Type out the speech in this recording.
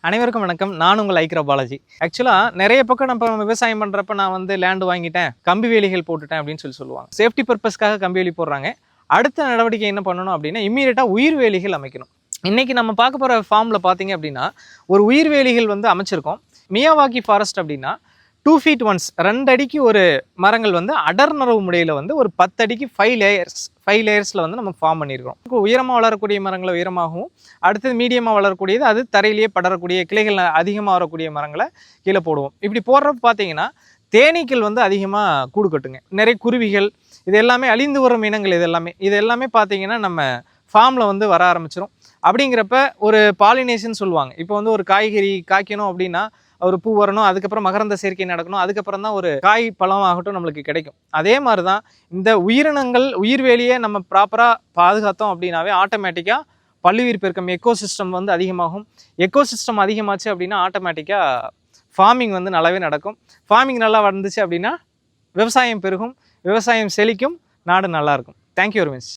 அனைவருக்கும் வணக்கம். நான் உங்கள் ஐக்ரா பாலாஜி. ஆக்சுவலாக நிறைய பக்கம் நம்ம விவசாயம் பண்ணுறப்ப நான் வந்து லேண்டு வாங்கிட்டேன், கம்பி வேலிகள் போட்டுட்டேன் அப்படின்னு சொல்லுவாங்க. சேஃப்டி பர்பஸ்க்காக கம்பி வேலி போடுறாங்க. அடுத்த நடவடிக்கை என்ன பண்ணணும் அப்படின்னா, இம்மீடியட்டாக உயிர் வேலிகள் அமைக்கணும். இன்றைக்கி நம்ம பார்க்க போகிற ஃபார்மில் பார்த்தீங்க அப்படின்னா, ஒரு உயிர் வேலிகள் வந்து அமைச்சிருக்கோம். மியாவாக்கி ஃபாரஸ்ட் அப்படின்னா 2 feet once 2 அடிக்கு ஒரு மரங்கள் வந்து அடர்நரவு முறையில் வந்து ஒரு 10 அடிக்கு 5 லேயர்ஸில் வந்து நம்ம ஃபார்ம் பண்ணியிருக்கோம். உயரமாக வளரக்கூடிய மரங்களை உயரமாகவும், அடுத்தது மீடியமாக வளரக்கூடியது அது தரையிலேயே படரக்கூடிய கிளைகள் அதிகமாக வரக்கூடிய மரங்களை கீழே போடுவோம். இப்படி போடுறப்ப பார்த்தீங்கன்னா தேனீக்கள் வந்து அதிகமாக கூடு கட்டுங்க. நிறைய குருவிகள், இது எல்லாமே அழிந்து வரும் இனங்கள். இது எல்லாமே பார்த்தீங்கன்னா நம்ம ஃபார்மில் வந்து வர ஆரம்பிச்சிடும். அப்படிங்கிறப்ப ஒரு பாலினேஷன் சொல்லுவாங்க. இப்போ வந்து ஒரு காய்கறி காய்க்கணும் அப்படின்னா ஒரு பூ வரணும், அதுக்கப்புறம் மகரந்த சேர்க்கை நடக்கணும், அதுக்கப்புறம் தான் ஒரு காய் பழம் ஆகட்டும் நம்மளுக்கு கிடைக்கும். அதே மாதிரி தான் இந்த உயிரினங்கள் உயிர்வேலியை நம்ம ப்ராப்பராக பாதுகாத்தோம் அப்படின்னாவே ஆட்டோமேட்டிக்காக பல்லுயிர் பெருக்கம் எக்கோசிஸ்டம் வந்து அதிகமாகும். எக்கோசிஸ்டம் அதிகமாச்சு அப்படின்னா ஆட்டோமேட்டிக்காக ஃபார்மிங் வந்து நல்லாவே நடக்கும். ஃபார்மிங் நல்லா வந்துச்சு அப்படின்னா விவசாயம் பெருகும், விவசாயம் செழிக்கும், நாடு நல்லாயிருக்கும். Thank you very much.